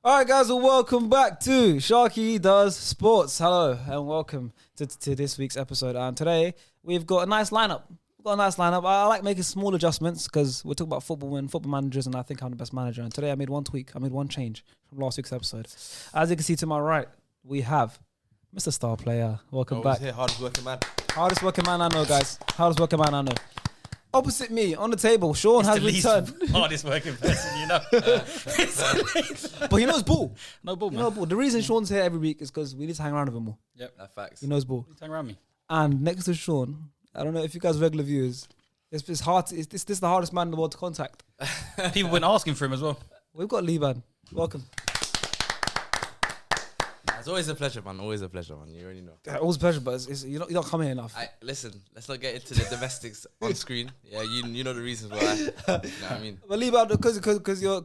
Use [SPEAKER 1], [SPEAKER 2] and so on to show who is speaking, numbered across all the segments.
[SPEAKER 1] All right, guys, well, welcome back to Sharky Does Sports. Hello, and welcome to this week's episode. And today, we've got a nice lineup. I like making small adjustments because we're talking about football and football managers, and I think I'm the best manager. And today, I made one tweak. I made one change from last week's episode. As you can see to my right, we have Mr. Star Player. Welcome back.
[SPEAKER 2] Here, hardest working man.
[SPEAKER 1] Hardest working man I know, guys. Hardest working man I know. Opposite me, on the table, Sean has returned.
[SPEAKER 3] Hardest working person, you know.
[SPEAKER 1] But he knows ball.
[SPEAKER 3] No ball, man.
[SPEAKER 1] You know ball. The reason Sean's here every week is because we need to hang around with him more.
[SPEAKER 3] Yep, that's facts.
[SPEAKER 1] He knows ball.
[SPEAKER 3] Hang around me.
[SPEAKER 1] And next to Sean, I don't know if you guys are regular viewers, it's hard. This is the hardest man in the world to contact.
[SPEAKER 3] People been asking for him as well.
[SPEAKER 1] We've got Lee, man. Welcome.
[SPEAKER 2] It's always a pleasure, man. Always a pleasure, man. You already know.
[SPEAKER 1] Always a pleasure, but you don't come here enough.
[SPEAKER 2] Listen, let's not get into the domestics on screen. Yeah, you know the reasons why. You know what I mean?
[SPEAKER 1] But Lee, because you're,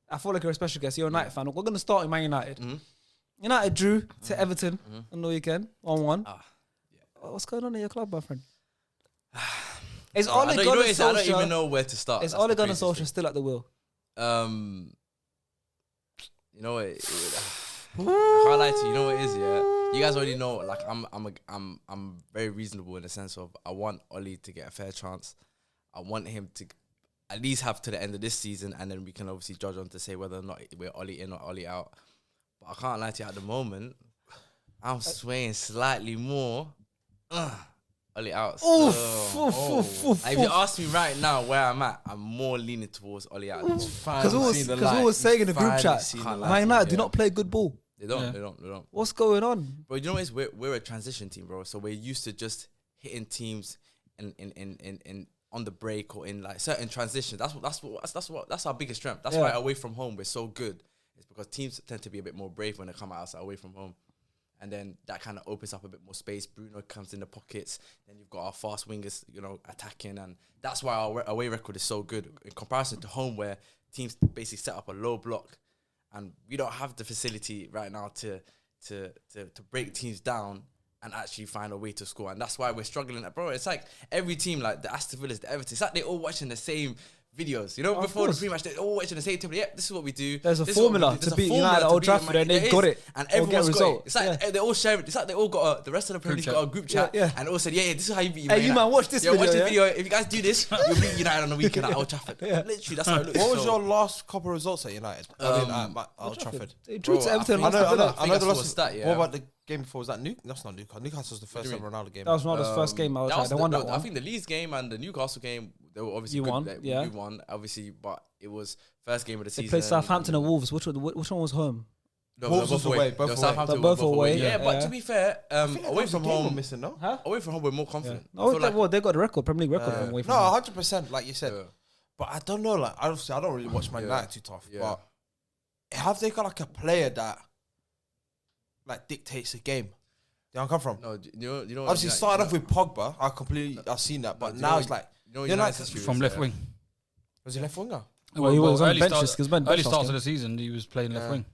[SPEAKER 1] I feel like you're a special guest. You're a United fan. We're going to start in Man United.
[SPEAKER 2] Mm-hmm.
[SPEAKER 1] United drew to Everton on the weekend, 1-1.
[SPEAKER 2] Yeah.
[SPEAKER 1] What's going on in your club, my friend? Is
[SPEAKER 2] I
[SPEAKER 1] Ole Gunnar Solskjaer?
[SPEAKER 2] I don't even know where to start.
[SPEAKER 1] Is Ole Gunnar Solskjaer still at the wheel?
[SPEAKER 2] You know what? I can't lie to you. You know what it is, yeah. You guys already know. Like I'm very reasonable in the sense of I want Ole to get a fair chance. I want him to at least have to the end of this season, and then we can obviously judge on to say whether or not we're Ole in or Ole out. But I can't lie to you. At the moment, I'm swaying slightly more. Ole out. If you ask me right now where I'm at, I'm more leaning towards Ole out.
[SPEAKER 1] Because we were saying in the group chat, Man United do not play good ball.
[SPEAKER 2] They don't.
[SPEAKER 1] What's going on?
[SPEAKER 2] But you know what it is? We're a transition team, bro. So we're used to just hitting teams in on the break or in like certain transitions. That's our biggest strength. That's why away from home we're so good. It's because teams tend to be a bit more brave when they come outside away from home. And then that kind of opens up a bit more space. Bruno comes in the pockets. Then you've got our fast wingers, attacking. And that's why our away record is so good in comparison to home, where teams basically set up a low block. And we don't have the facility right now to break teams down and actually find a way to score. And that's why we're struggling. Bro, it's like every team, like the Aston Villas, the Everton, it's like they're all watching the same videos. Before the pre-match, they're all watching the same table. Yep, this is what we do.
[SPEAKER 1] There's a formula to beat United at Old Trafford, and they've got it.
[SPEAKER 2] And everyone's got it. It's like they're all sharing. It's like they all got the rest of the Premier League got a group chat. And all said, yeah, this is how you beat United.
[SPEAKER 1] Hey, you man, watch this video.
[SPEAKER 2] Watch this video. If you guys do this, you'll beat United on the weekend at Old Trafford. Literally, that's how it looks.
[SPEAKER 4] What was your last couple of results at United? Old Trafford.
[SPEAKER 1] They drew to Everton.
[SPEAKER 4] I know the last
[SPEAKER 2] stat.
[SPEAKER 4] What about the game before? Was that Newcastle? That's not Newcastle. Newcastle was the first ever Ronaldo game.
[SPEAKER 1] That was Ronaldo's first game. They won that one.
[SPEAKER 2] I think the Leeds game and the Newcastle game, they were obviously good. You won, obviously, but it was first game of the season.
[SPEAKER 1] They played Southampton and Wolves. Which one was home?
[SPEAKER 2] No,
[SPEAKER 4] Wolves was away.
[SPEAKER 2] Both away. Yeah, but to be fair, away from home,
[SPEAKER 4] missing, no?
[SPEAKER 1] Huh?
[SPEAKER 2] Away from home, we're more confident.
[SPEAKER 1] They got the record, Premier League record from away from
[SPEAKER 4] home.
[SPEAKER 1] No,
[SPEAKER 4] 100%, like you said. But I don't know, like, obviously, I don't really watch Man United too tough, but have they got like a player that like dictates the game? They don't come from.
[SPEAKER 2] No, you know.
[SPEAKER 4] Obviously, started off with Pogba. I've seen that, but now it's like
[SPEAKER 3] from left wing.
[SPEAKER 4] Was he left winger?
[SPEAKER 1] Well, he was on the bench.
[SPEAKER 3] Early start of the season, he was playing left wing,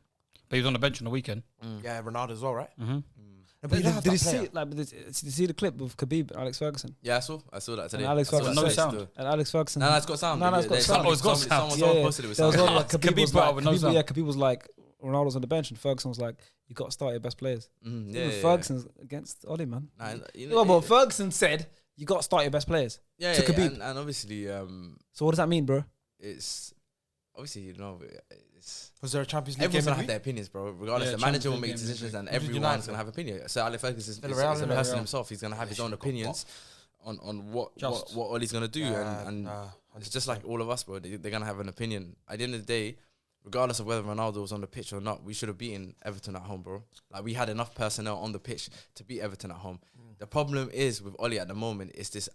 [SPEAKER 3] but he was on the bench on the weekend.
[SPEAKER 4] Yeah, Ronaldo as well, right?
[SPEAKER 1] Did you see the clip of Khabib and Alex Ferguson?
[SPEAKER 2] Yeah, I saw that today.
[SPEAKER 1] And Alex Ferguson.
[SPEAKER 3] No sound.
[SPEAKER 1] And Alex Ferguson.
[SPEAKER 2] No, it's got sound.
[SPEAKER 1] No, it's got sound.
[SPEAKER 3] Oh, it's got sound.
[SPEAKER 2] Someone posted it with sound.
[SPEAKER 1] Khabib was like, Ronaldo's on the bench, and Ferguson was like, you got to start your best players. Ferguson's against Ole, man. But Ferguson said, you got to start your best players.
[SPEAKER 2] Yeah,
[SPEAKER 1] to Khabib.
[SPEAKER 2] And obviously...
[SPEAKER 1] so what does that mean, bro?
[SPEAKER 2] It's... Obviously,
[SPEAKER 4] was there a Champions League
[SPEAKER 2] everyone's
[SPEAKER 4] game?
[SPEAKER 2] gonna have their opinions, bro. Regardless, the manager will make decisions, and everyone's gonna have opinion. So Alex Ferguson is a person himself. He's gonna have his own opinions on what Ole's gonna do, and it's just like all of us, bro. They're gonna have an opinion. At the end of the day, regardless of whether Ronaldo was on the pitch or not, we should have beaten Everton at home, bro. Like, we had enough personnel on the pitch to beat Everton at home. The problem is with Ole at the moment is this.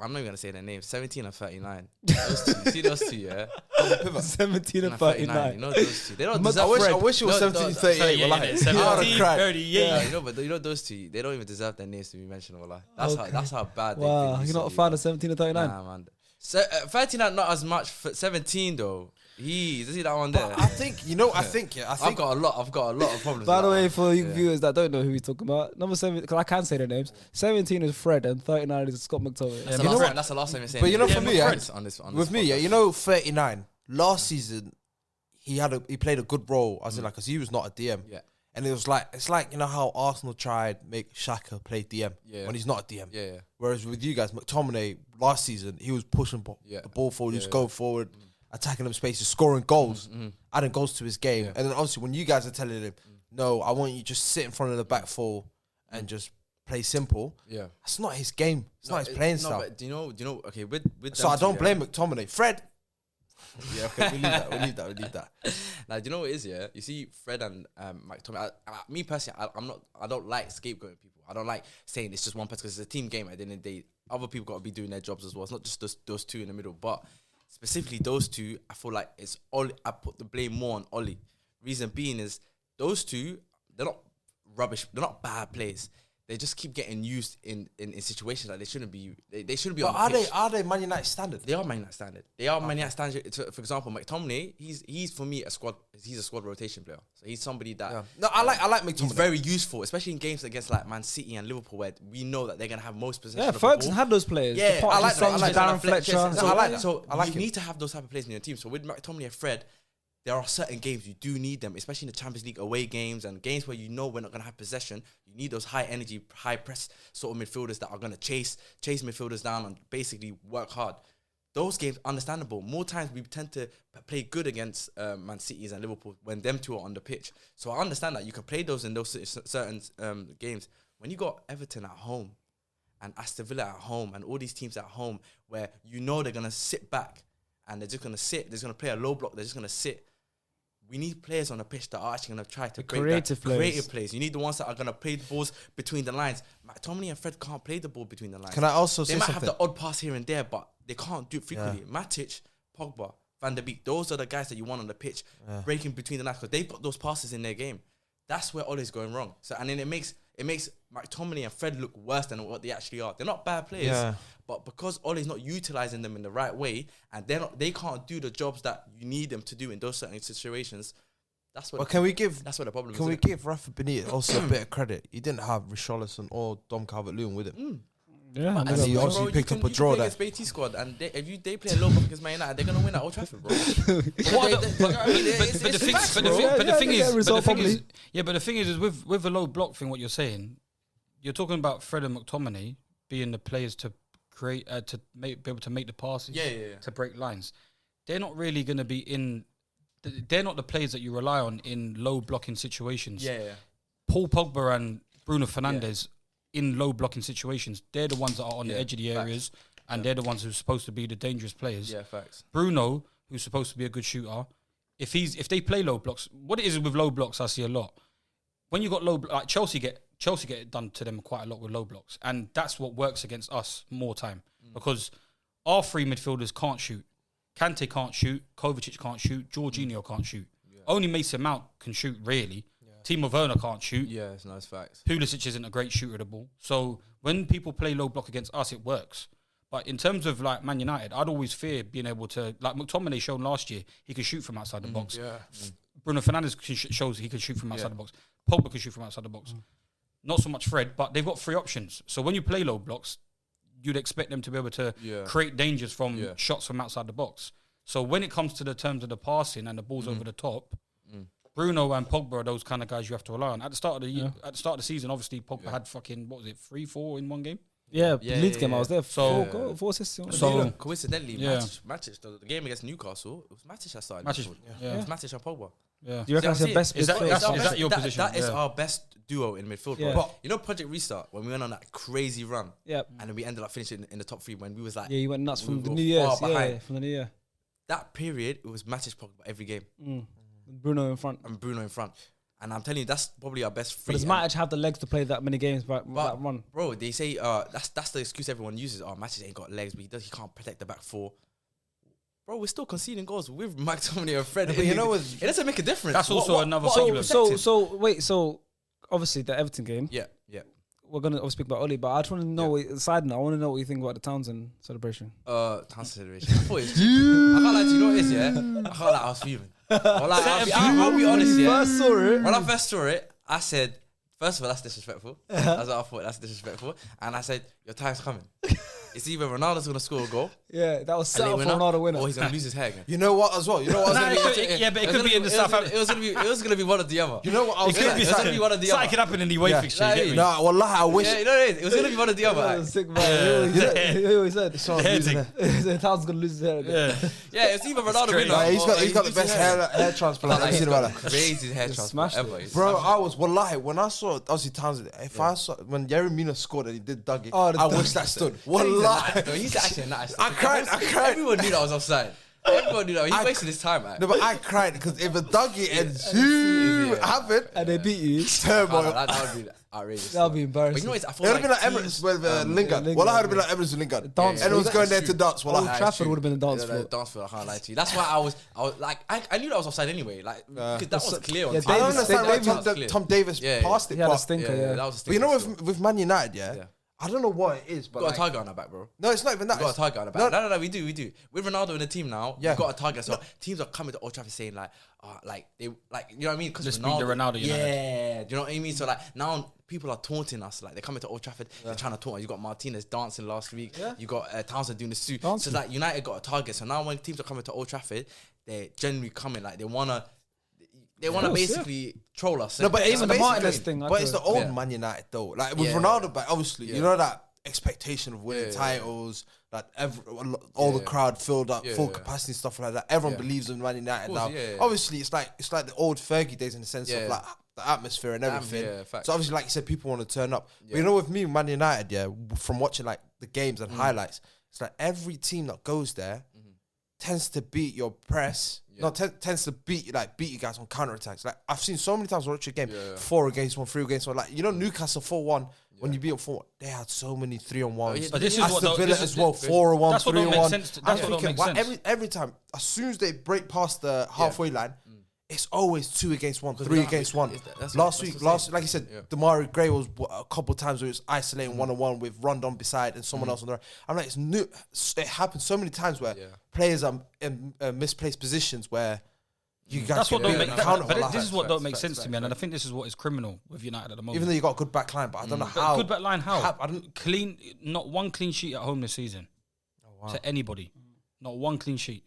[SPEAKER 2] I'm not even gonna say their names. 17 and 39. Those two, you see those two, yeah.
[SPEAKER 1] 17 and 39.
[SPEAKER 2] You know those two. They don't
[SPEAKER 4] I wish it was 17 and 38.
[SPEAKER 3] Yeah, 17, 38.
[SPEAKER 2] You know, but you know those two. They don't even deserve their names to be mentioned. That's how bad.
[SPEAKER 1] Wow, you're not a fan of 17 and 39.
[SPEAKER 2] Nah, man. So, 39 not as much. 17 though. Does he that one there?
[SPEAKER 4] But I think
[SPEAKER 2] I've got a lot of problems.
[SPEAKER 1] By the way, for you viewers that don't know who he's talking about, number 7, because I can say their names. 17 is Fred and 39 is Scott McTominay.
[SPEAKER 2] That's the last time you're saying.
[SPEAKER 4] But you know, for me,
[SPEAKER 2] on this
[SPEAKER 4] with me, you know, 39 last season, he played a good role, as in like, because he was not a DM.
[SPEAKER 2] Yeah.
[SPEAKER 4] And it was like, it's like, you know how Arsenal tried make Xhaka play DM when he's not a DM.
[SPEAKER 2] Yeah, yeah.
[SPEAKER 4] Whereas with you guys, McTominay last season, he was pushing the ball forward, he was going forward, attacking them spaces, scoring goals, adding goals to his game. And then obviously when you guys are telling him, no, I want you to just sit in front of the back four and just play simple. Yeah, that's not his game. It's not his playing style.
[SPEAKER 2] But do you know? Okay, with
[SPEAKER 4] so I don't blame McTominay. Fred. Yeah, okay, we leave that.
[SPEAKER 2] Now, do you know what it is? Yeah, you see, Fred and McTominay. Me personally, I don't like scapegoating people. I don't like saying it's just one person because it's a team game. At the end of the day, other people got to be doing their jobs as well. It's not just those two in the middle, but specifically those two. I feel like it's Ole. I put the blame more on Ole. Reason being is those two. They're not rubbish. They're not bad players. They just keep getting used in situations that they shouldn't be. They shouldn't be. But
[SPEAKER 4] are they Man United standard?
[SPEAKER 2] They are Man United standard. They are Man United standard. For example, McTominay, he's for me a squad. He's a squad rotation player. So he's somebody that.
[SPEAKER 4] Yeah. No, I like McTominay.
[SPEAKER 2] He's very useful, especially in games against like Man City and Liverpool, where we know that they're gonna have most possession.
[SPEAKER 1] Yeah,
[SPEAKER 2] of
[SPEAKER 1] Ferguson
[SPEAKER 2] the ball.
[SPEAKER 1] had those players.
[SPEAKER 2] Yeah, I like that.
[SPEAKER 1] Darren Fletcher.
[SPEAKER 2] I like that.
[SPEAKER 4] So
[SPEAKER 2] you need to have those type of players in your team. So with McTominay and Fred, there are certain games you do need them, especially in the Champions League away games and games where you know we're not going to have possession. You need those high energy, high press sort of midfielders that are going to chase midfielders down and basically work hard. Those games, understandable. More times we tend to play good against Man Cities and Liverpool when them two are on the pitch. So I understand that you can play those in those certain games. When you got Everton at home and Aston Villa at home and all these teams at home where you know they're going to sit back and they're just going to sit, they're going to play a low block, they're just going to sit. We need players on the pitch that are actually going to try to break
[SPEAKER 1] creative
[SPEAKER 2] players. You need the ones that are going to play the balls between the lines. McTominay and Fred can't play the ball between the lines.
[SPEAKER 4] Can I also
[SPEAKER 2] say something? They might have the odd pass here and there, but they can't do it frequently. Yeah. Matic, Pogba, Van der Beek, those are the guys that you want on the pitch, breaking between the lines because they've got those passes in their game. That's where Ole's going wrong. So and then it makes McTominay and Fred look worse than what they actually are. They're not bad players, but because Ole's not utilising them in the right way, and they can't do the jobs that you need them to do in those certain situations. That's what.
[SPEAKER 4] Can we give?
[SPEAKER 2] That's what the problem is.
[SPEAKER 4] Can we give Rafa Benitez also a bit of credit? He didn't have Richarlison or Dom Calvert-Lewin with him.
[SPEAKER 1] Yeah,
[SPEAKER 4] and he obviously picked up a draw there.
[SPEAKER 2] Against Beatty squad, and if they play a low block against Man United, they're gonna win at Old Trafford, bro.
[SPEAKER 3] But the thing is with the low block thing, what you're saying, you're talking about Fred and McTominay being the players to create, be able to make the passes, to break lines. They're not really going to be in. They're not the players that you rely on in low blocking situations. Paul Pogba and Bruno Fernandes in low blocking situations, they're the ones that are on the edge of the areas, and they're the ones who are supposed to be the dangerous players.
[SPEAKER 2] Yeah, facts.
[SPEAKER 3] Bruno, who's supposed to be a good shooter, if they play low blocks, what it is with low blocks, I see a lot. When you got low, like Chelsea get it done to them quite a lot with low blocks, and that's what works against us more time because our three midfielders can't shoot. Kante can't shoot, Kovacic can't shoot, Jorginho can't shoot. Only Mason Mount can shoot, really. Timo Werner can't shoot.
[SPEAKER 2] Yeah, it's nice facts.
[SPEAKER 3] Pulisic isn't a great shooter of the ball. So when people play low block against us, it works. But in terms of like Man United, I'd always fear being able to, like McTominay shown last year, he could shoot from outside the box. Bruno Fernandes shows he can shoot from outside the box. Pogba can shoot from outside the box. Not so much Fred, but they've got three options. So when you play low blocks, you'd expect them to be able to create dangers from shots from outside the box. So when it comes to the terms of the passing and the balls over the top, Bruno and Pogba are those kind of guys you have to rely on. At the start of the year, at the start of the season, obviously Pogba had fucking 3-4 in one game.
[SPEAKER 1] Leeds game I was there.
[SPEAKER 3] So
[SPEAKER 1] 4 assists.
[SPEAKER 2] So coincidentally, Matic, the game against Newcastle, it was Matic that started.
[SPEAKER 3] Matic,
[SPEAKER 2] it was Matic and Pogba.
[SPEAKER 1] Do you reckon that's your best?
[SPEAKER 3] Is that your position?
[SPEAKER 2] That is our best duo in midfield. Bro. But you know, Project Restart when we went on that crazy run, and then we ended up finishing in the top 3 when we was like,
[SPEAKER 1] you went nuts from the New Year's. From the New Year.
[SPEAKER 2] That period, it was Matic, Pogba every game.
[SPEAKER 1] Bruno in front.
[SPEAKER 2] And I'm telling you, that's probably our best free.
[SPEAKER 1] But does Matic have the legs to play that many games that run?
[SPEAKER 2] Bro, they say that's the excuse everyone uses. Oh, Matic ain't got legs, but he can't protect the back four. Bro, we're still conceding goals with McTominay and Fred.
[SPEAKER 4] But you know what?
[SPEAKER 2] It doesn't make a difference.
[SPEAKER 3] That's also another problem.
[SPEAKER 1] So obviously the Everton game.
[SPEAKER 2] Yeah.
[SPEAKER 1] We're gonna speak about Ole, but I just want to know. Side note, I want to know what you think about the Townsend celebration.
[SPEAKER 2] Townsend celebration. I thought it was cheap. I can't lie to you. Know what it is, yeah? I can't lie. I was fuming. I'll be honest, yeah. When I first saw it, I said, first of all, that's disrespectful. That's what I thought. That's disrespectful. And I said, your time's coming. it's either Ronaldo's gonna score a goal.
[SPEAKER 1] Yeah, that was set
[SPEAKER 2] and
[SPEAKER 1] up
[SPEAKER 2] they
[SPEAKER 1] for
[SPEAKER 2] win
[SPEAKER 1] Ronaldo winner.
[SPEAKER 2] or he's gonna lose his hair again.
[SPEAKER 4] You know what as well? You know what?
[SPEAKER 3] Nah, but it could be in the South Africa.
[SPEAKER 2] It was gonna be one or the other.
[SPEAKER 4] You know what? I was
[SPEAKER 3] It could be
[SPEAKER 2] something one or the other.
[SPEAKER 3] Something could happen in the away fixture. You get me?
[SPEAKER 4] Nah, wallah, I wish.
[SPEAKER 2] Yeah, you know what it is? It was gonna be one or the
[SPEAKER 1] That
[SPEAKER 2] other.
[SPEAKER 1] was sick, man. He always said,
[SPEAKER 3] Hair
[SPEAKER 1] Townsend's gonna lose his hair again.
[SPEAKER 3] Yeah.
[SPEAKER 2] Yeah, it's either Ronaldo winner.
[SPEAKER 4] Nah, he's got
[SPEAKER 2] or
[SPEAKER 4] the best hair transplant I've
[SPEAKER 2] He's
[SPEAKER 4] seen
[SPEAKER 2] got
[SPEAKER 4] about
[SPEAKER 2] the
[SPEAKER 4] that.
[SPEAKER 2] craziest hair transplant
[SPEAKER 1] smashed it.
[SPEAKER 2] ever. He's
[SPEAKER 4] Bro,
[SPEAKER 2] smashed
[SPEAKER 4] I was wallahi when I saw obviously Townsend. If I saw when Yerry Mina scored and he did Dougie, I wish that stood.
[SPEAKER 2] it.
[SPEAKER 4] Wallahi,
[SPEAKER 2] He's actually nice.
[SPEAKER 4] I cried.
[SPEAKER 2] Everyone knew that was offside. Everyone knew that. He's wasting his time, man.
[SPEAKER 4] No, but I cried because if a Dougie and
[SPEAKER 2] Yeah.
[SPEAKER 4] happened,
[SPEAKER 1] And they beat you.
[SPEAKER 4] turmoil.
[SPEAKER 2] That would be outrageous.
[SPEAKER 1] That would be
[SPEAKER 2] But
[SPEAKER 1] embarrassing.
[SPEAKER 2] you know what? I
[SPEAKER 4] It
[SPEAKER 2] feel
[SPEAKER 4] would have been like
[SPEAKER 2] teams-
[SPEAKER 4] Emirates with Lingard.
[SPEAKER 1] Lingard,
[SPEAKER 4] Well, I would have been
[SPEAKER 1] yeah.
[SPEAKER 4] like Emirates with Lingard.
[SPEAKER 1] Dance
[SPEAKER 4] And it was
[SPEAKER 1] floor.
[SPEAKER 4] going there to dance. Well,
[SPEAKER 1] Old
[SPEAKER 4] I
[SPEAKER 1] Trafford would have been the dance floor.
[SPEAKER 2] Dance floor, I can't lie to you. That's why I was like, I knew that was offside anyway. Like, because that was clear on
[SPEAKER 1] Yeah,
[SPEAKER 2] TV.
[SPEAKER 4] I don't
[SPEAKER 1] Davis-
[SPEAKER 4] understand why
[SPEAKER 1] Davis-
[SPEAKER 4] Tom Davis
[SPEAKER 2] Yeah,
[SPEAKER 4] passed it.
[SPEAKER 1] He had a
[SPEAKER 4] but
[SPEAKER 1] stinker,
[SPEAKER 2] Yeah,
[SPEAKER 1] yeah.
[SPEAKER 2] that was a
[SPEAKER 4] but you know,
[SPEAKER 2] stinger
[SPEAKER 4] with Man United, yeah,
[SPEAKER 2] Yeah.
[SPEAKER 4] I don't know what it is, but
[SPEAKER 2] got
[SPEAKER 4] like,
[SPEAKER 2] a target on our back, bro.
[SPEAKER 4] no, it's not even that.
[SPEAKER 2] We got a
[SPEAKER 4] It's-
[SPEAKER 2] target on the back. No, we do. With Ronaldo in the team now,
[SPEAKER 4] Yeah.
[SPEAKER 2] we've got a target. So teams are coming to Old Trafford saying like, you know what I mean? Because
[SPEAKER 3] Let's beat the Ronaldo United.
[SPEAKER 2] Yeah, do you know what I mean? So like now people are taunting us. Like they're coming to Old Trafford, they're trying to taunt us. You got Martinez dancing last week.
[SPEAKER 1] Yeah.
[SPEAKER 2] You got Townsend doing the suit.
[SPEAKER 1] Dancing.
[SPEAKER 2] So like United got a target. So now when teams are coming to Old Trafford, they're generally coming like they wanna
[SPEAKER 1] course,
[SPEAKER 2] basically troll us.
[SPEAKER 4] No, but
[SPEAKER 2] That's
[SPEAKER 4] it's
[SPEAKER 1] the
[SPEAKER 2] basically-
[SPEAKER 1] Martinez thing, I
[SPEAKER 4] But it's the
[SPEAKER 1] thought.
[SPEAKER 4] old
[SPEAKER 2] Yeah.
[SPEAKER 4] Man United though. Like with
[SPEAKER 2] Yeah.
[SPEAKER 4] Ronaldo back, obviously,
[SPEAKER 2] Yeah.
[SPEAKER 4] you know that expectation of winning
[SPEAKER 2] Yeah.
[SPEAKER 4] titles, that all the
[SPEAKER 2] Yeah.
[SPEAKER 4] crowd filled up,
[SPEAKER 2] Yeah.
[SPEAKER 4] full capacity, stuff like that. Everyone
[SPEAKER 2] Yeah.
[SPEAKER 4] believes in Man United
[SPEAKER 2] Of
[SPEAKER 4] now.
[SPEAKER 2] course, yeah.
[SPEAKER 4] Obviously, it's like the old Fergie days in the sense of
[SPEAKER 2] Yeah.
[SPEAKER 4] like the atmosphere and everything.
[SPEAKER 2] Yeah, facts.
[SPEAKER 4] So obviously, like you said, people want to turn up. But
[SPEAKER 2] Yeah.
[SPEAKER 4] you know, with me, Man United, yeah, from watching like the games and highlights, it's like every team that goes there tends to beat your press.
[SPEAKER 2] Yeah.
[SPEAKER 4] No, tends to beat you guys on counterattacks. Like I've seen so many times watch a game,
[SPEAKER 2] Yeah.
[SPEAKER 4] 4 against 1, 3 against 1. Like you know, Newcastle 4-1. When you beat them 4, they had so many 3-on-1s.
[SPEAKER 2] yeah,
[SPEAKER 3] But this is what
[SPEAKER 4] Aston Villa
[SPEAKER 3] this
[SPEAKER 4] as
[SPEAKER 3] is-
[SPEAKER 4] well, 4-on-1,
[SPEAKER 3] That's what don't make
[SPEAKER 4] 3-on-1.
[SPEAKER 3] sense. That's
[SPEAKER 4] I'm
[SPEAKER 3] what don't
[SPEAKER 4] thinking,
[SPEAKER 3] make
[SPEAKER 4] why
[SPEAKER 3] sense.
[SPEAKER 4] every time, as soon as they break past the halfway line, it's always 2 against 1, 3
[SPEAKER 2] they don't
[SPEAKER 4] against
[SPEAKER 2] have-
[SPEAKER 4] 1.
[SPEAKER 2] that's
[SPEAKER 4] Last
[SPEAKER 2] what
[SPEAKER 4] week,
[SPEAKER 2] I'm saying.
[SPEAKER 4] like you said,
[SPEAKER 2] Yeah.
[SPEAKER 4] Damari Gray was a couple of times where it was isolating 1-on-1 with Rondon beside and someone else on the right. I'm like, it's new. It happens so many times where
[SPEAKER 2] Yeah.
[SPEAKER 4] players are in misplaced positions where you guys
[SPEAKER 3] That's what
[SPEAKER 4] get
[SPEAKER 3] don't
[SPEAKER 4] beat
[SPEAKER 3] make.
[SPEAKER 4] and counter
[SPEAKER 3] But
[SPEAKER 4] like
[SPEAKER 3] this is
[SPEAKER 4] that.
[SPEAKER 3] what don't make
[SPEAKER 2] facts,
[SPEAKER 3] sense to me, and I think this is what is criminal with United at the moment.
[SPEAKER 4] Even though you got a good back line, but I don't know
[SPEAKER 3] But
[SPEAKER 4] how.
[SPEAKER 3] good back line, how?
[SPEAKER 4] I don't.
[SPEAKER 3] Clean, not one clean sheet at home this season to anybody. Not one clean sheet.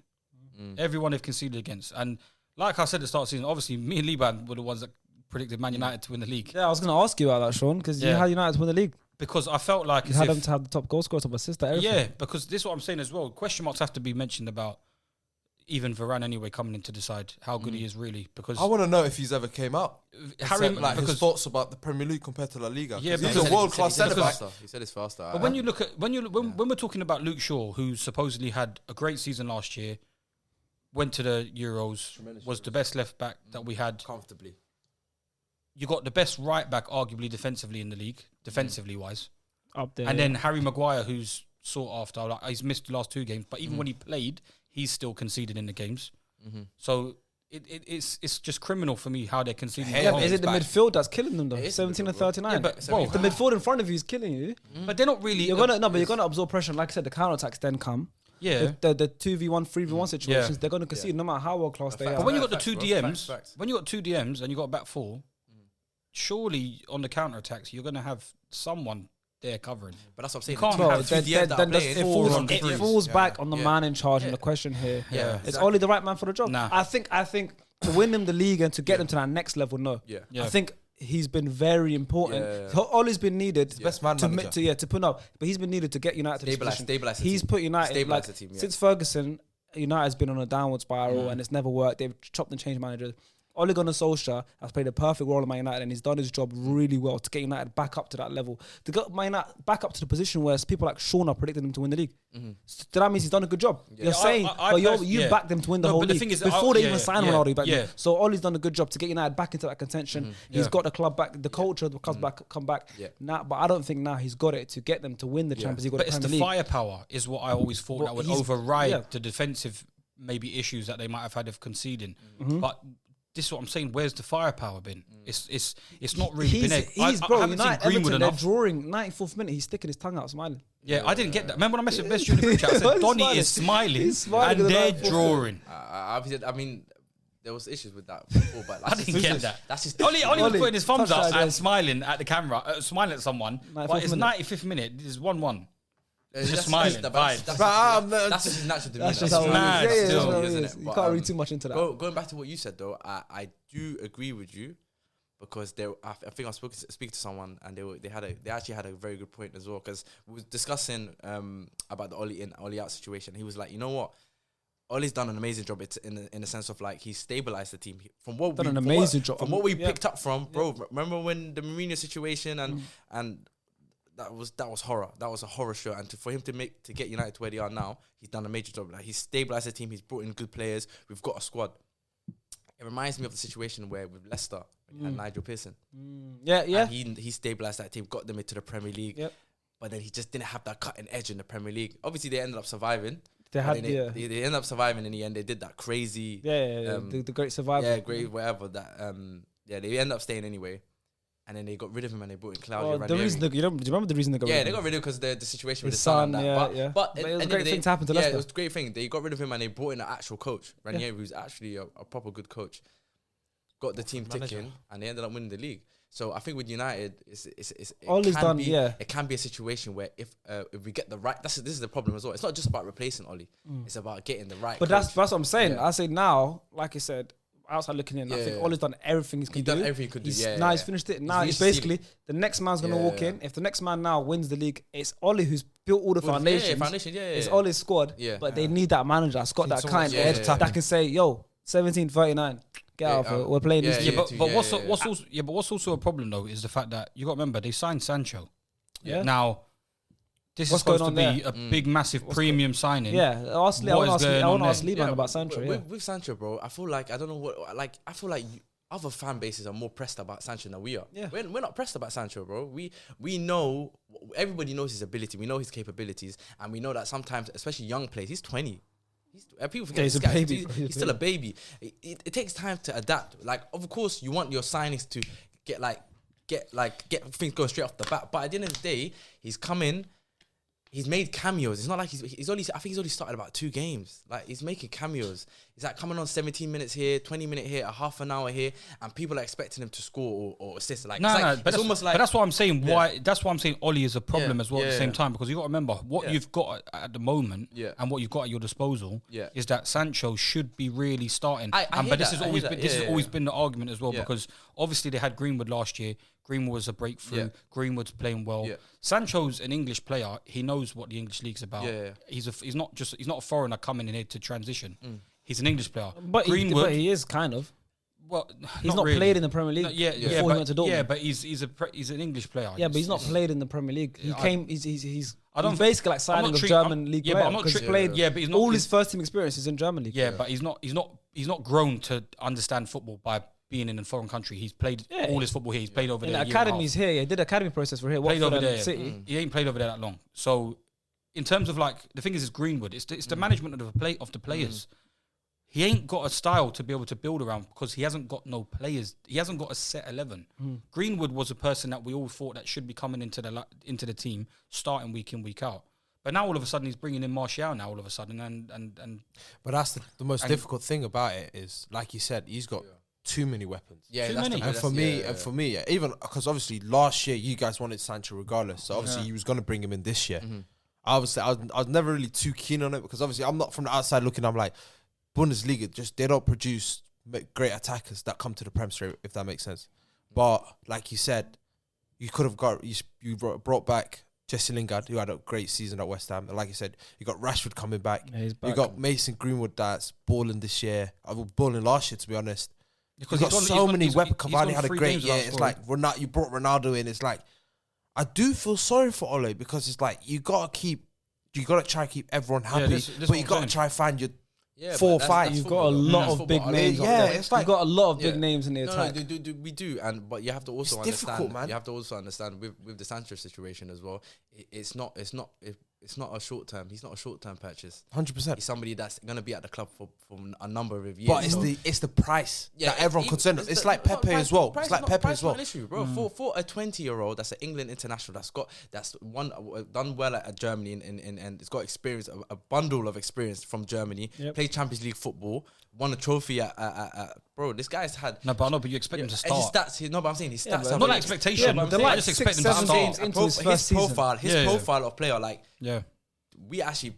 [SPEAKER 3] Everyone they've conceded against. And like I said at the start of the season, obviously me and Liban were the ones that predicted Man United to win the league.
[SPEAKER 1] Yeah, I was going to ask you about that, Sean, because you
[SPEAKER 3] Yeah.
[SPEAKER 1] had United to win the league.
[SPEAKER 3] Because I felt like
[SPEAKER 1] You
[SPEAKER 3] as
[SPEAKER 1] had
[SPEAKER 3] if-
[SPEAKER 1] them to have the top goal scorer, top assist, everything.
[SPEAKER 3] yeah, because this is what I'm saying as well. Question marks have to be mentioned about even Varane anyway coming in to decide how good he is really. Because
[SPEAKER 4] I want to know if he's ever came out.
[SPEAKER 3] Harry,
[SPEAKER 4] Like his
[SPEAKER 3] because
[SPEAKER 4] thoughts about the Premier League compared to La Liga.
[SPEAKER 3] Yeah,
[SPEAKER 4] Yeah, he's
[SPEAKER 3] because-
[SPEAKER 4] a world class
[SPEAKER 2] He said
[SPEAKER 4] centre
[SPEAKER 2] it's
[SPEAKER 4] back.
[SPEAKER 2] faster. He said it's faster.
[SPEAKER 3] But when you look at when we're talking about Luke Shaw, who supposedly had a great season last year, went to the Euros, was the best left back that we had.
[SPEAKER 2] comfortably,
[SPEAKER 3] You got the best right back, arguably defensively in the league, defensively wise,
[SPEAKER 1] Up there.
[SPEAKER 3] and then Harry Maguire, who's sought after. Like, he's missed the last 2 games, but even when he played, he's still conceded in the games. So it's just criminal for me how they're conceding.
[SPEAKER 1] yeah, but is it the
[SPEAKER 2] back.
[SPEAKER 1] midfield that's killing them though?
[SPEAKER 2] It is
[SPEAKER 1] 17
[SPEAKER 2] the
[SPEAKER 1] and
[SPEAKER 2] midfield, bro.
[SPEAKER 1] 39.
[SPEAKER 3] Yeah, but
[SPEAKER 1] Well,
[SPEAKER 3] bro,
[SPEAKER 1] the midfield in front of you is killing you.
[SPEAKER 3] but they're not really.
[SPEAKER 1] You're gonna absorb pressure. And like I said, the counter attacks then come.
[SPEAKER 3] Yeah.
[SPEAKER 1] The 2v1, 3v1 situations, they're gonna concede no matter how world class they
[SPEAKER 2] Fact.
[SPEAKER 1] are.
[SPEAKER 3] But when you got
[SPEAKER 2] Facts,
[SPEAKER 3] the 2
[SPEAKER 2] bro.
[SPEAKER 3] DMs,
[SPEAKER 2] Facts.
[SPEAKER 3] when you got 2 DMs and you got a back 4, surely on the counter attacks you're gonna have someone there covering.
[SPEAKER 2] but that's what I'm saying.
[SPEAKER 3] can't
[SPEAKER 2] You
[SPEAKER 3] have
[SPEAKER 2] have
[SPEAKER 3] two
[SPEAKER 2] two DMs that are
[SPEAKER 1] then
[SPEAKER 2] playing
[SPEAKER 1] it
[SPEAKER 3] four
[SPEAKER 1] falls,
[SPEAKER 3] on
[SPEAKER 1] it
[SPEAKER 3] threes.
[SPEAKER 1] falls
[SPEAKER 2] Yeah.
[SPEAKER 1] back on the
[SPEAKER 2] Yeah.
[SPEAKER 1] man in charge. And
[SPEAKER 2] Yeah.
[SPEAKER 1] the question here,
[SPEAKER 3] Yeah.
[SPEAKER 1] is
[SPEAKER 2] Exactly.
[SPEAKER 1] Ole the right man for the job?
[SPEAKER 3] Nah.
[SPEAKER 1] I think to win them the league and to get them to that next level, no.
[SPEAKER 2] Yeah.
[SPEAKER 3] Yeah.
[SPEAKER 1] I think he's been very important.
[SPEAKER 2] Yeah.
[SPEAKER 1] Ole's been needed
[SPEAKER 4] Best man
[SPEAKER 1] to,
[SPEAKER 4] manager.
[SPEAKER 1] to put up, but he's been needed to get United to this position.
[SPEAKER 2] Stabilize the
[SPEAKER 1] He's
[SPEAKER 2] team.
[SPEAKER 1] put United
[SPEAKER 2] Stabilize
[SPEAKER 1] like
[SPEAKER 2] the team, yeah.
[SPEAKER 1] since Ferguson, United's been on a downward spiral and it's never worked. They've chopped and changed managers. Ole Gunnar Solskjaer has played a perfect role in Man United and he's done his job really well to get United back up to that level. To get Man United back up to the position where people like Sean are predicting them to win the league. So that means he's done a good job. You're
[SPEAKER 3] Yeah,
[SPEAKER 1] saying,
[SPEAKER 3] I
[SPEAKER 1] but you backed them to win the
[SPEAKER 3] No,
[SPEAKER 1] whole
[SPEAKER 3] but the
[SPEAKER 1] league.
[SPEAKER 3] thing is,
[SPEAKER 1] Before they
[SPEAKER 3] yeah,
[SPEAKER 1] even signed
[SPEAKER 3] yeah,
[SPEAKER 1] Ronaldo, you backed
[SPEAKER 3] yeah.
[SPEAKER 1] them. So Ole's done a good job to get United back into that contention. He's
[SPEAKER 3] Yeah.
[SPEAKER 1] got the club back, the culture, the club's back, come back.
[SPEAKER 2] Yeah.
[SPEAKER 1] Now, but I don't think now he's got it to get them to win the Champions League or
[SPEAKER 3] But
[SPEAKER 1] the
[SPEAKER 3] it's the
[SPEAKER 1] Premier League.
[SPEAKER 3] firepower is what I always thought
[SPEAKER 1] But
[SPEAKER 3] that would
[SPEAKER 1] he's-
[SPEAKER 3] override
[SPEAKER 1] yeah.
[SPEAKER 3] the defensive maybe issues that they might have had of conceding.
[SPEAKER 1] Mm-hmm.
[SPEAKER 3] But this is what I'm saying. Where's the firepower been? It's not really been there.
[SPEAKER 1] He's
[SPEAKER 3] I
[SPEAKER 1] bro.
[SPEAKER 3] haven't seen
[SPEAKER 1] United,
[SPEAKER 3] Greenwood
[SPEAKER 1] Everton, they're
[SPEAKER 3] enough.
[SPEAKER 1] drawing 94th minute. He's sticking his tongue out, smiling.
[SPEAKER 3] Yeah, I didn't get that. Remember when I messaged you in the group chat? I
[SPEAKER 1] Why
[SPEAKER 3] said
[SPEAKER 1] is he
[SPEAKER 3] Donny
[SPEAKER 1] smiling?
[SPEAKER 3] is smiling,
[SPEAKER 1] He's smiling
[SPEAKER 3] and
[SPEAKER 1] at the
[SPEAKER 3] they're
[SPEAKER 1] 94th
[SPEAKER 3] drawing.
[SPEAKER 2] I mean, there was issues with that before, but
[SPEAKER 3] I didn't get that.
[SPEAKER 2] That's just
[SPEAKER 3] Oli was
[SPEAKER 1] Oli,
[SPEAKER 3] putting his thumbs
[SPEAKER 1] touch
[SPEAKER 3] up
[SPEAKER 1] that
[SPEAKER 3] and
[SPEAKER 1] again.
[SPEAKER 3] smiling at the camera, smiling at someone.
[SPEAKER 1] 95th
[SPEAKER 3] But it's
[SPEAKER 1] minute.
[SPEAKER 3] 95th minute. This is 1-1. Just smiling.
[SPEAKER 2] That's just his natural demeanor.
[SPEAKER 1] That's just how
[SPEAKER 3] mad
[SPEAKER 1] it is.
[SPEAKER 3] still,
[SPEAKER 1] Yeah,
[SPEAKER 2] isn't
[SPEAKER 1] it is.
[SPEAKER 2] it?
[SPEAKER 1] You
[SPEAKER 2] But,
[SPEAKER 1] can't read too much into that.
[SPEAKER 2] Going back to what you said though, I do agree with you because I think I was speaking to someone and they actually had a very good point as well because we was discussing about the Ole out situation. He was like, you know what? Ole's done an amazing job in the sense of like he's stabilized the team from what we picked up from, bro. Remember when the Mourinho situation and that was horror. That was a horror show. And for him to get United to where they are now, he's done a major job. Like he's stabilized the team. He's brought in good players. We've got a squad. It reminds me of the situation where with Leicester and Nigel Pearson.
[SPEAKER 1] Yeah.
[SPEAKER 2] And he stabilized that team, got them into the Premier League. Yep. But then he just didn't have that cutting edge in the Premier League. Obviously, they ended up surviving. They ended up surviving in the end. They did that crazy...
[SPEAKER 1] the great survival.
[SPEAKER 2] Yeah, great whatever. They ended up staying anyway. And then they got rid of him and they brought in Claudio Ranieri.
[SPEAKER 1] Do you remember the reason they got rid of him?
[SPEAKER 2] Yeah, they got rid of him because the situation with
[SPEAKER 1] his
[SPEAKER 2] his son.
[SPEAKER 1] But it was a great thing to happen to Leicester.
[SPEAKER 2] Yeah, it was a great thing. They got rid of him and they brought in an actual coach, Ranieri, who's actually a proper good coach. Got the team ticking and they ended up winning the league. So I think with United, it can be a situation where if we get the right, this is the problem as well. It's not just about replacing Ole. It's about getting the right.
[SPEAKER 1] But
[SPEAKER 2] coach.
[SPEAKER 1] that's what I'm saying. I say now, like I said, outside looking in, I think Ole's done everything he can do.
[SPEAKER 2] Everything he could do.
[SPEAKER 1] He's finished it. Now it's basically the next man's gonna walk in. If the next man now wins the league, it's Ole who's built all the foundations. It's Ole's squad. But they need that manager, got that kind edge that can say, "Yo, 1739." Get out of it. We're playing this.
[SPEAKER 3] What's also a problem though is the fact that you got to remember they signed Sancho.
[SPEAKER 1] Yeah.
[SPEAKER 3] Now, this is supposed to be a big, massive premium signing.
[SPEAKER 1] Yeah. I want to ask Liban about Sancho.
[SPEAKER 2] With Sancho, bro, I feel like other fan bases are more pressed about Sancho than we are. Yeah. We're not pressed about Sancho, bro. We know, everybody knows his ability. We know his capabilities, and we know that sometimes, especially young players, he's 20. People forget
[SPEAKER 1] he's a baby.
[SPEAKER 2] He's still a baby. It takes time to adapt. Like, of course, you want your signings to get things going straight off the bat. But at the end of the day, he's come in. He's made cameos. It's not like he's only started about 2 games. Like, he's making cameos. He's like coming on 17 minutes here, 20 minutes here, a half an hour here, and people are expecting him to score or assist. Like, but
[SPEAKER 3] that's what I'm saying. That's why I'm saying Ole is a problem as well at the same time, because you got to remember what you've got at the moment and what you've got at your disposal is that Sancho should be really starting. But this has always been the argument as well, because obviously they had Greenwood last year. Greenwood was a breakthrough. Greenwood's playing well. Sancho's an English player. He knows what the English league's about. He's not a foreigner coming in here to transition. He's an English player.
[SPEAKER 1] But he is kind of.
[SPEAKER 3] Well,
[SPEAKER 1] he's not really played in the Premier League. Before he went to Dortmund.
[SPEAKER 3] Yeah, but he's an English player.
[SPEAKER 1] Yeah, but he's not played in the Premier League. He's basically like signing a German league player.
[SPEAKER 3] But he's not.
[SPEAKER 1] All his first team experience is in German league.
[SPEAKER 3] Yeah, but he's not grown to understand football by being in a foreign country. He's played all his football here. He's played over there.
[SPEAKER 1] The academies here. He did academy process for here.
[SPEAKER 3] Played over there.
[SPEAKER 1] City.
[SPEAKER 3] He ain't played over there that long. So, in terms of like the thing is Greenwood. It's the management of the players. He ain't got a style to be able to build around because he hasn't got no players. He hasn't got a set 11. Greenwood was a person that we all thought that should be coming into the team, starting week in, week out. But now all of a sudden he's bringing in Martial now all of a sudden and
[SPEAKER 4] But that's the most difficult thing about it is, like you said, he's got too many weapons.
[SPEAKER 3] Too many.
[SPEAKER 4] And for me, even because obviously last year you guys wanted Sancho regardless, so obviously you was going to bring him in this year. Obviously, I was never really too keen on it because obviously I'm not from the outside looking. I'm like, Bundesliga, they don't produce great attackers that come to the Prem straight, if that makes sense. But like you said, you could have you brought back Jesse Lingard, who had a great season at West Ham. And like you said, you got Rashford coming back. Yeah, he's back. You got Mason Greenwood that's balling this year. I was balling last year, to be honest. Because he's got so many weapons. Cavani had a great year. It's like you brought Ronaldo in. It's like I do feel sorry for Ole because it's like you gotta try to keep everyone happy, but you gotta try to find your 4 or 5.
[SPEAKER 1] You've got a lot of big names. It's like you've got a lot of big names in the attack.
[SPEAKER 2] We do, but you have to also understand. Man. You have to also understand with the Sancho situation as well. It's not a short term. He's not a short term purchase.
[SPEAKER 4] 100%.
[SPEAKER 2] He's somebody that's gonna be at the club for a number of years.
[SPEAKER 4] But it's the price that everyone considers. It's like Pepe as well. It's like Pepe as well.
[SPEAKER 2] An issue, bro. For a 20-year-old that's an England international that's done well at Germany and it's got experience, a bundle of experience from Germany. Played Champions League football, won a trophy at bro. This guy's had
[SPEAKER 3] but you expect him to start.
[SPEAKER 2] But I'm saying his stats.
[SPEAKER 3] Not expectation. I just expect him to start.
[SPEAKER 2] His profile of player, like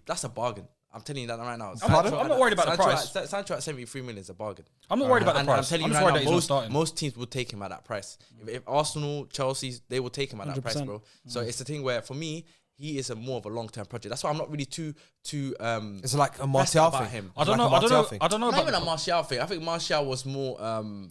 [SPEAKER 2] that's a bargain. I'm telling you that right now.
[SPEAKER 3] I'm not worried about the price.
[SPEAKER 2] Sancho at 73 million is a bargain.
[SPEAKER 3] I'm not worried about the price.
[SPEAKER 2] I'm telling you right now, most teams will take him at that price. If Arsenal, Chelsea, they will take him at that price, bro. So it's the thing where, for me, he is more of a long-term project. That's why I'm not really too.
[SPEAKER 4] It's like a Martial thing.
[SPEAKER 3] Him. I don't know.
[SPEAKER 2] Not even a Martial thing. I think Martial was more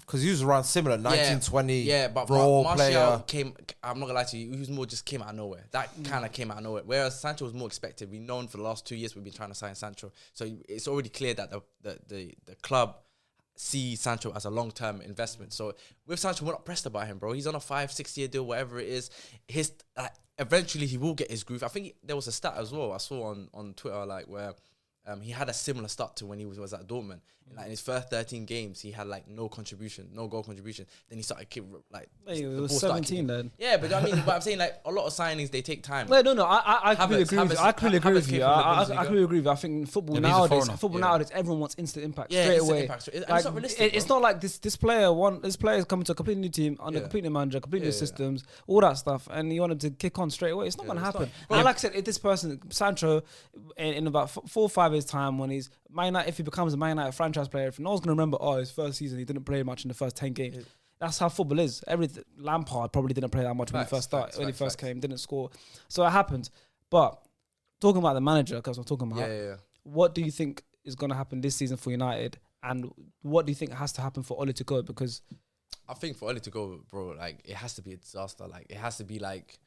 [SPEAKER 4] because he was around similar 1920.
[SPEAKER 2] Yeah, but Martial came. I'm not gonna lie to you. He was more just came out of nowhere. That kind of came out of nowhere. Whereas Sancho was more expected. We've known for the last 2 years we've been trying to sign Sancho. So it's already clear that the club see Sancho as a long-term investment. So with Sancho, we're not pressed about him, bro. He's on a 5-6 year deal, whatever it is. Eventually he will get his groove. I think there was a stat as well I saw on Twitter, like where he had a similar start to when he was at Dortmund. Like in his first 13 games, he had like no goal contribution. Then he started
[SPEAKER 1] he was 17 then.
[SPEAKER 2] Yeah, but I mean, but I'm saying like a lot of signings they take time.
[SPEAKER 1] No, I completely agree with you. I completely agree with you. I completely agree with you. I think football nowadays, everyone wants instant impact straight away.
[SPEAKER 2] It's not realistic.
[SPEAKER 1] It's not like this player is coming to a completely new team under completely new manager, completely new systems, all that stuff, and you want him to kick on straight away. It's not going to happen. Like I said, if this person Sancho in about 4 or 5 years time, when he's if he becomes a Man United franchise player, if no one's going to remember, his first season he didn't play much in the first 10 games. Yeah. That's how football is. Lampard probably didn't play that much when he first came, didn't score. So it happens. But talking about the manager, because we're talking about, what do you think is going to happen this season for United, and what do you think has to happen for Ole to go? Because
[SPEAKER 2] I think for Ole to go, bro, like it has to be a disaster. Like it has to be like.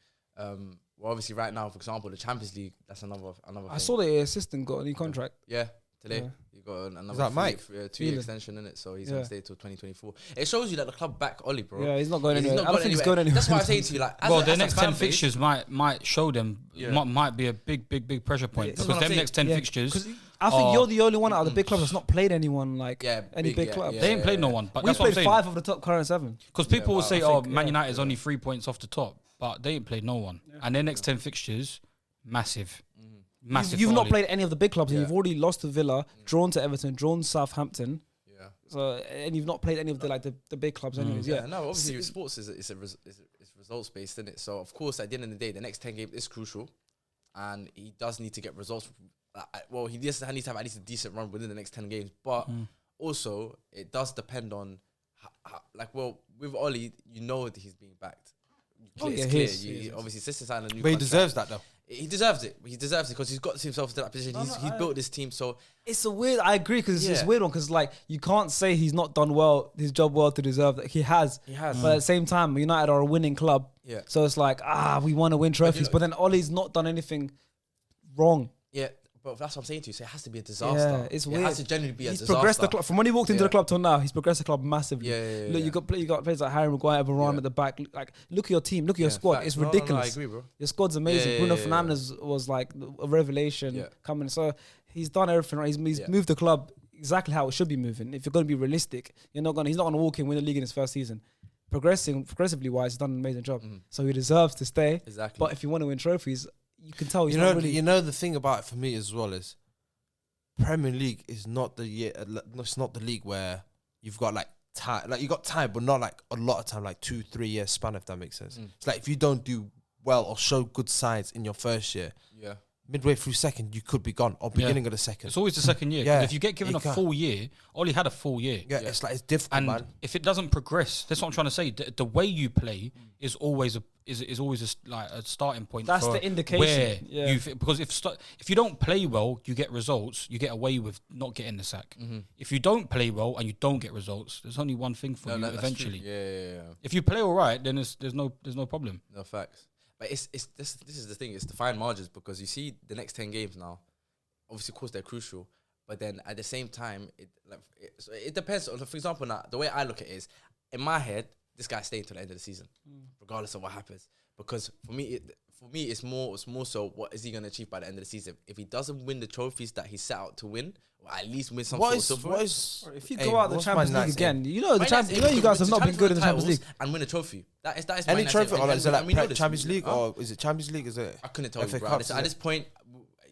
[SPEAKER 2] Well, obviously, right now, for example, the Champions League. That's another. I
[SPEAKER 1] saw the assistant got a new contract.
[SPEAKER 2] Yeah, today he got another 2-year extension in it, so he's gonna stay till 2024. It shows you that the club back Ole, bro.
[SPEAKER 1] Yeah, he's not going anywhere. I don't think he's going anywhere.
[SPEAKER 2] That's why I say to you, like,
[SPEAKER 3] the next 10 fixtures might show them might be a big pressure point because them next 10 fixtures.
[SPEAKER 1] I think you're the only one out of the big clubs that's not played anyone any big club.
[SPEAKER 3] They ain't played no one. But
[SPEAKER 1] we played 5 of the top current 7.
[SPEAKER 3] Because people will say, Man United is only 3 points off the top. But they ain't played no one. Yeah. And their next 10 fixtures, massive. Massive.
[SPEAKER 1] You've not played any of the big clubs and you've already lost to Villa, drawn to Everton, drawn to Southampton. Yeah. So and you've not played any of the big clubs anyways. Yeah.
[SPEAKER 2] No, obviously sports is results based, isn't it? So of course at the end of the day, the next 10 games is crucial. And he does need to get results. Well, he needs to have at least a decent run within the next 10 games. But also it does depend on with Ole, you know that he's being backed. It's clear. Obviously, Sister signed a new contract.
[SPEAKER 4] But he deserves that, though.
[SPEAKER 2] He deserves it. He deserves it because he's got himself to that position. He's built this team. So
[SPEAKER 1] it's a weird. I agree because it's a weird one because like you can't say he's not done his job well to deserve that. He has. But at the same time, United are a winning club. Yeah. So it's like we want to win trophies, but then Ole's not done anything wrong.
[SPEAKER 2] Yeah. But that's what I'm saying to you. So it has to be a disaster.
[SPEAKER 1] Yeah, it's weird.
[SPEAKER 2] It has to genuinely be a disaster.
[SPEAKER 1] He's progressed the club from when he walked into the club till now. He's progressed the club massively. Look, you got players like Harry Maguire, Varane at the back. Like, look at your team. Look at your squad. It's ridiculous. No, I agree, bro. Your squad's amazing. Bruno Fernandes was like a revelation coming. So he's done everything right. He's moved the club exactly how it should be moving. If you're going to be realistic, he's not going to walk in, win the league in his first season. Progressively wise, he's done an amazing job. So he deserves to stay.
[SPEAKER 2] Exactly.
[SPEAKER 1] But if you want to win trophies, you can tell he's not really.
[SPEAKER 4] You know the thing about it for me as well is Premier League is not it's not the league where you've got like time, like you got time, but not like a lot of time, like 2-3 year span, if that makes sense. It's like if you don't do well or show good signs in your first year, midway through second, you could be gone, or beginning of the second.
[SPEAKER 3] It's always the second year. Yeah. If you get given a full year, Ole had a full year.
[SPEAKER 4] Yeah, it's like it's difficult,
[SPEAKER 3] and
[SPEAKER 4] man.
[SPEAKER 3] if it doesn't progress, that's what I'm trying to say. The way you play is always a starting point.
[SPEAKER 1] That's the indication.
[SPEAKER 3] Because if you don't play well, you get results. You get away with not getting the sack. If you don't play well and you don't get results, there's only one thing for you eventually. Yeah. If you play all right, then there's no problem.
[SPEAKER 2] No facts. But this is the thing. It's the fine margins because you see the next 10 games now. Obviously, of course, they're crucial. But then at the same time, it depends. On, for example, now the way I look at it is, in my head, this guy's staying till the end of the season, regardless of what happens. Because for me, it's more so what is he going to achieve by the end of the season? If he doesn't win the trophies that he set out to win, or at least win some
[SPEAKER 1] if you go out the Champions League again, you know you guys have not been good in the Champions League
[SPEAKER 2] and win a trophy. That is
[SPEAKER 4] any trophy, or is it like Champions League, or is it Champions League? Is it?
[SPEAKER 2] I couldn't tell you, bro. At this point,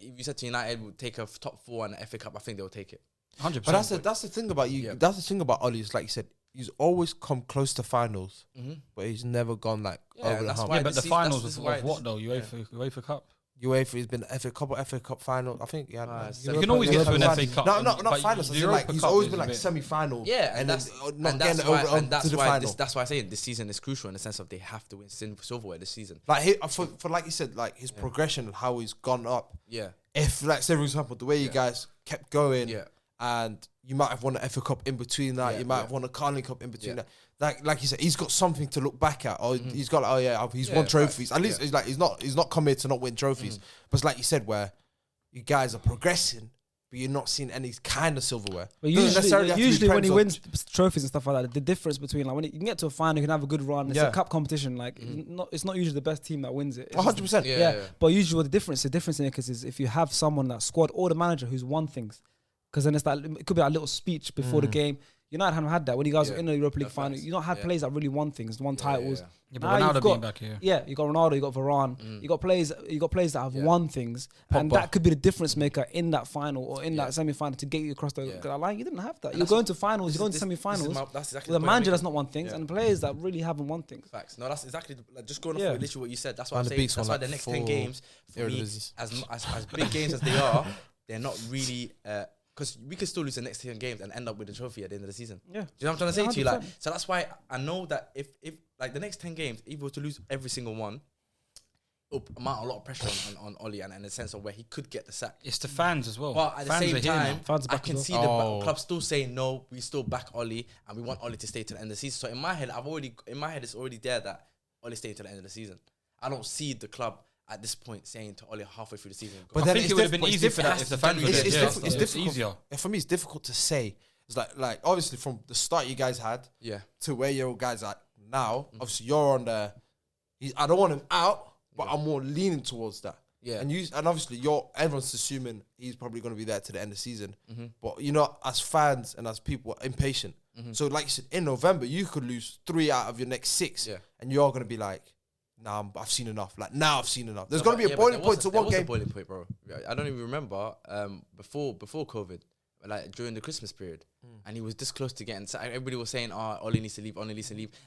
[SPEAKER 2] if you said to United would take a top 4 and an FA Cup, I think they'll take it.
[SPEAKER 3] 100%.
[SPEAKER 4] But that's the thing about you. That's the thing about Ole. Is like you said, he's always come close to finals, but he's never gone like over the hump.
[SPEAKER 3] Yeah, but the finals of what though? UEFA Cup.
[SPEAKER 4] UEFA, he's been FA Cup final. I think, yeah.
[SPEAKER 3] You can always get to an FA Cup.
[SPEAKER 4] No, not finals. He's always been like semi-final.
[SPEAKER 2] Yeah,
[SPEAKER 4] and
[SPEAKER 2] that's why I say this season is crucial in the sense of they have to win silverware this season.
[SPEAKER 4] Like for like you said, like his progression and how he's gone up.
[SPEAKER 2] Yeah.
[SPEAKER 4] If like say for example, the way you guys kept going, and you might have won an FA Cup in between that, you might have won a Carling Cup in between that. Like you said, he's got something to look back at, or he's got like, he's won trophies. At least he's not come here to not win trophies. But it's like you said, where you guys are progressing, but you're not seeing any kind of silverware.
[SPEAKER 1] But usually when he wins trophies and stuff like that, the difference between like when you can get to a final, you can have a good run. It's a cup competition. Like it's not usually the best team that wins it.
[SPEAKER 4] 100%.
[SPEAKER 1] Yeah. But usually what the difference in it is if you have someone that squad or the manager who's won things, because then it's like it could be a little speech before the game. United haven't had that when you guys were in the Europa League final. You don't have players that really won things, won titles.
[SPEAKER 3] Yeah, but Ronaldo being back here.
[SPEAKER 1] Yeah, you got Ronaldo, you got Varane, you got players that have won things, and that could be the difference maker in that final or in that semi-final to get you across the line. You didn't have that. You're going to finals, you're going to semi-finals with a manager that's not won things and players that really haven't won things.
[SPEAKER 2] Facts. No, that's exactly just going off literally what you said. That's why I'm saying. That's why the next 10 games for me, as big games as they are, they're not really. Because we could still lose the next 10 games and end up with a trophy at the end of the season. Yeah. Do you know what I'm trying to say to you? Like, so that's why I know that if like the next 10 games, if we were to lose every single one, it'll mount a lot of pressure on Ole and in the sense of where he could get the sack.
[SPEAKER 3] It's the fans as well.
[SPEAKER 2] But at the same time, I can see the club still saying no, we still back Ole and we want Ole to stay to the end of the season. So in my head, it's already there that Ole staying to the end of the season. I don't see the club at this point saying to Ole halfway through the season.
[SPEAKER 3] But I think it would have been easier for that if the fans were there.
[SPEAKER 4] It's difficult.
[SPEAKER 3] Easier.
[SPEAKER 4] For me, it's difficult to say. It's like obviously from the start you guys had to where your guys are now. Obviously you're on the. I don't want him out, but I'm more leaning towards that. Yeah, and obviously everyone's assuming he's probably going to be there to the end of the season. But as fans and as people, we're impatient. So like you said, in November you could lose 3 out of your next 6, and you're going to be like. Nah, I've seen enough. Like now, I've seen enough. There's gonna be a boiling point to one game.
[SPEAKER 2] A boiling point, bro. I don't even remember before COVID, like during the Christmas period, and he was this close to getting. So everybody was saying, Ole needs to leave,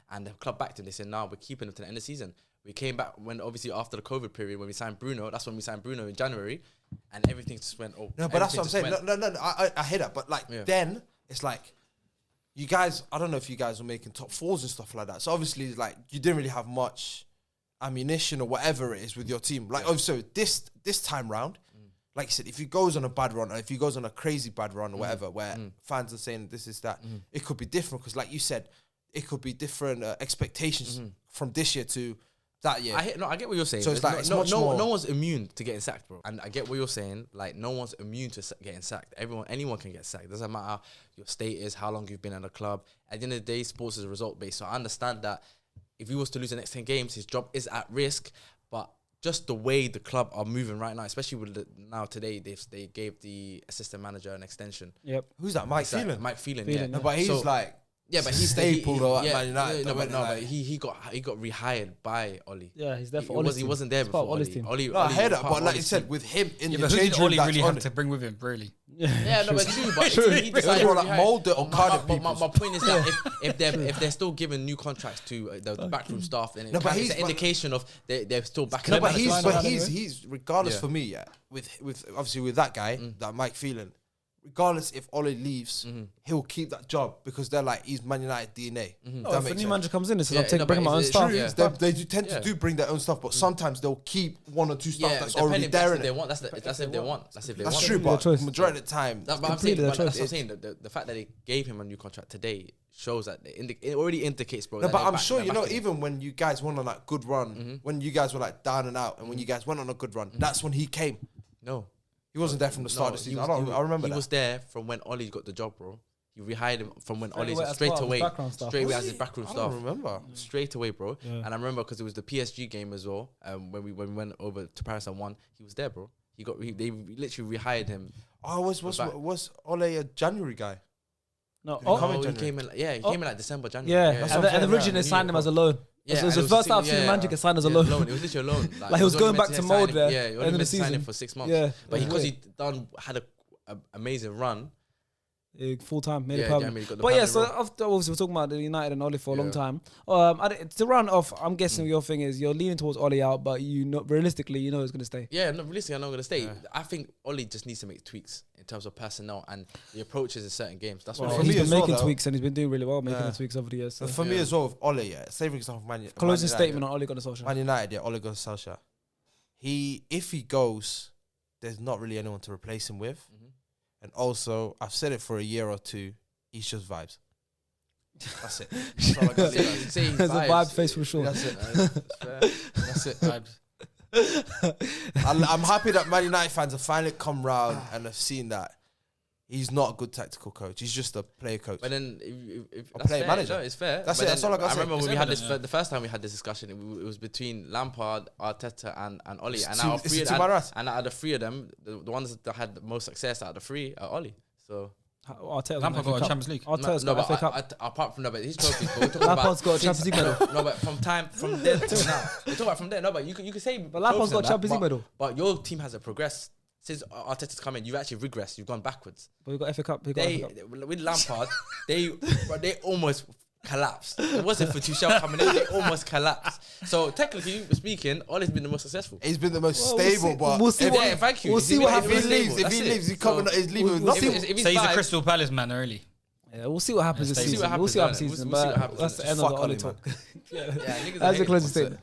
[SPEAKER 2] and the club backed him. They said, "No, we're keeping him to the end of the season." We came back when obviously after the COVID period when we signed Bruno. That's when we signed Bruno in January, and everything just went. Oh,
[SPEAKER 4] no, but that's what I'm saying. No, I hear that, but then it's like. You guys, I don't know if you guys were making top 4s and stuff like that. So obviously, it's like you didn't really have much ammunition or whatever it is with your team. Like, so this time round, like you said, if he goes on a bad run or if he goes on a crazy bad run or whatever, where fans are saying this is that, it could be different because, like you said, it could be different expectations from this year to that year.
[SPEAKER 2] I get what you're saying.
[SPEAKER 4] So it's like
[SPEAKER 2] no one's immune to getting sacked, bro. And I get what you're saying. Like no one's immune to getting sacked. Anyone can get sacked. Doesn't matter your status, how long you've been at the club. At the end of the day, sports is a result based. So I understand that. If he was to lose the next 10 games, his job is at risk. But just the way the club are moving right now, especially with now today, they gave the assistant manager an extension.
[SPEAKER 1] Yep.
[SPEAKER 4] Who's that? Mike Phelan?
[SPEAKER 2] Mike Phelan,
[SPEAKER 1] yeah.
[SPEAKER 4] No, but he's like...
[SPEAKER 2] Yeah, but he's
[SPEAKER 4] stapled at Man United.
[SPEAKER 2] But he got rehired by Ole.
[SPEAKER 1] Yeah, he's there for Ole.
[SPEAKER 2] He wasn't there before Ole.
[SPEAKER 4] I heard that, but like you said, with him in the change room,
[SPEAKER 3] Ole really had to bring with him, really.
[SPEAKER 2] Yeah, no, but true. But he decided
[SPEAKER 4] like Mulder or Cardiff people.
[SPEAKER 2] My point is that if they're still giving new contracts to the backroom staff, then it's an indication of they're still backing.
[SPEAKER 4] No, but he's regardless for me. Yeah, with obviously with that guy, that Mike Phelan. Regardless if Ole leaves, he'll keep that job because they're like he's Man United DNA.
[SPEAKER 1] If a new manager comes in, it's bring my own stuff.
[SPEAKER 4] They do tend to bring their own stuff, but sometimes they'll keep 1 or 2 stuff that's already there in it.
[SPEAKER 2] That's if they want.
[SPEAKER 4] That's true, but majority of the time,
[SPEAKER 2] that's what I'm saying. That's what I'm saying. The fact that they gave him a new contract today shows that it already indicates, bro.
[SPEAKER 4] No, but I'm sure even when you guys went on that good run, when you guys were like down and out, and when you guys went on a good run, that's when he came.
[SPEAKER 2] No.
[SPEAKER 4] He wasn't there from the start of the season. I remember that.
[SPEAKER 2] He was there from when Ole got the job, bro. He rehired him from when Ole straight away as his backroom staff.
[SPEAKER 4] I don't remember.
[SPEAKER 2] Straight away, bro. Yeah. And I remember because it was the PSG game as well. When we went over to Paris and won, he was there, bro. They literally rehired him.
[SPEAKER 4] Oh, was Ole a January guy?
[SPEAKER 1] No,
[SPEAKER 2] he came in. He came in like December, January.
[SPEAKER 1] Yeah, and originally they signed him as a loan. Yeah, it was the first time I've seen the manager get signed as a loan.
[SPEAKER 2] It was literally a loan.
[SPEAKER 1] Like he was going back to mold there.
[SPEAKER 2] Yeah, he only been signing for 6 months. Yeah, but because he had an amazing run,
[SPEAKER 1] Full time, made it
[SPEAKER 2] Yeah,
[SPEAKER 1] permanent.
[SPEAKER 2] made it got the
[SPEAKER 1] But yeah,
[SPEAKER 2] permanent
[SPEAKER 1] so
[SPEAKER 2] role.
[SPEAKER 1] after obviously we're talking about the United and Ole for a long
[SPEAKER 2] Yeah.
[SPEAKER 1] time. To round off, I'm guessing your thing is you're leaning towards Ole out, but you know realistically you know he's gonna stay.
[SPEAKER 2] Yeah, no, realistically, I know I'm going to stay. I think Oli just needs to make tweaks in terms of personnel and the approaches in certain games. That's what
[SPEAKER 4] Well,
[SPEAKER 2] it
[SPEAKER 1] He's
[SPEAKER 2] is.
[SPEAKER 4] me
[SPEAKER 1] been
[SPEAKER 4] as well,
[SPEAKER 1] making
[SPEAKER 4] though.
[SPEAKER 1] tweaks and he's been doing really well making
[SPEAKER 4] Yeah.
[SPEAKER 1] the tweaks over the years. So.
[SPEAKER 4] For me as well, with Ole, say for example, Man
[SPEAKER 1] Closing
[SPEAKER 4] United,
[SPEAKER 1] statement on Ole Gunnar Solskjaer.
[SPEAKER 4] Man United, yeah, Ole Gunnar Solskjaer. If he goes, there's not really anyone to replace him with. And also, I've said it for a year or two, he's just vibes. That's it. That's all I got to say.
[SPEAKER 1] There's a vibe face for sure.
[SPEAKER 4] That's it. That's it.
[SPEAKER 3] Vibes.
[SPEAKER 4] I'm happy that Man United fans have finally come round and have seen that he's not a good tactical coach. He's just a player coach.
[SPEAKER 2] But then, if
[SPEAKER 4] A
[SPEAKER 2] that's
[SPEAKER 4] player
[SPEAKER 2] fair,
[SPEAKER 4] manager.
[SPEAKER 2] no, it's fair.
[SPEAKER 4] That's
[SPEAKER 2] But
[SPEAKER 4] it, that's
[SPEAKER 2] then
[SPEAKER 4] all I gotta
[SPEAKER 2] I
[SPEAKER 4] say.
[SPEAKER 2] remember
[SPEAKER 3] It's
[SPEAKER 2] when we had
[SPEAKER 3] evident,
[SPEAKER 2] this the first time we had this discussion. It was between Lampard, Arteta, and Oli. And
[SPEAKER 4] It's
[SPEAKER 2] out of
[SPEAKER 4] two-
[SPEAKER 2] three,
[SPEAKER 4] it's two man rats.
[SPEAKER 2] and out of the three of them, the ones that had the most success out of the three are Oli. So
[SPEAKER 1] Arteta's
[SPEAKER 3] Lampard got a Champions League.
[SPEAKER 1] Arteta's
[SPEAKER 2] no,
[SPEAKER 1] got
[SPEAKER 2] but
[SPEAKER 1] FA Cup.
[SPEAKER 2] apart from that, but his trophies. But we're talking
[SPEAKER 1] Lampard's
[SPEAKER 2] about
[SPEAKER 1] got a Champions League medal.
[SPEAKER 2] No, but from then till now, we're talking about from there. No, but you can say.
[SPEAKER 1] But Lampard's got a Champions League medal.
[SPEAKER 2] But your team hasn't progressed since Arteta's come in. You've actually regressed. You've gone backwards.
[SPEAKER 1] But we got FA Cup. We got FA Cup.
[SPEAKER 2] With Lampard, they almost collapsed. It wasn't for Tuchel coming in. They almost collapsed. So technically speaking, Ole's been the most successful.
[SPEAKER 4] He's been the most
[SPEAKER 1] Well, we'll
[SPEAKER 4] stable,
[SPEAKER 1] see-
[SPEAKER 4] but
[SPEAKER 1] we'll see
[SPEAKER 4] if,
[SPEAKER 1] what-
[SPEAKER 2] Yeah, thank you.
[SPEAKER 1] we'll see what
[SPEAKER 4] if he
[SPEAKER 1] happens.
[SPEAKER 4] leaves,
[SPEAKER 2] That's it.
[SPEAKER 4] he's coming.
[SPEAKER 2] So
[SPEAKER 4] He's leaving with
[SPEAKER 1] we'll
[SPEAKER 4] nothing.
[SPEAKER 2] if he's
[SPEAKER 3] So he's a
[SPEAKER 2] vibes-
[SPEAKER 3] Crystal Palace man early.
[SPEAKER 1] Yeah, we'll see what happens this
[SPEAKER 3] We'll see
[SPEAKER 1] season.
[SPEAKER 2] what
[SPEAKER 1] We'll see what
[SPEAKER 2] happens,
[SPEAKER 1] happens this
[SPEAKER 2] don't
[SPEAKER 1] season.
[SPEAKER 2] it? We'll see what
[SPEAKER 1] But
[SPEAKER 2] happens.
[SPEAKER 1] that's the end of
[SPEAKER 4] Fuck
[SPEAKER 1] the Ole
[SPEAKER 4] Ole,
[SPEAKER 1] talk.
[SPEAKER 2] Yeah, niggas
[SPEAKER 1] That's
[SPEAKER 2] are
[SPEAKER 1] a closing
[SPEAKER 2] hating.
[SPEAKER 1] statement.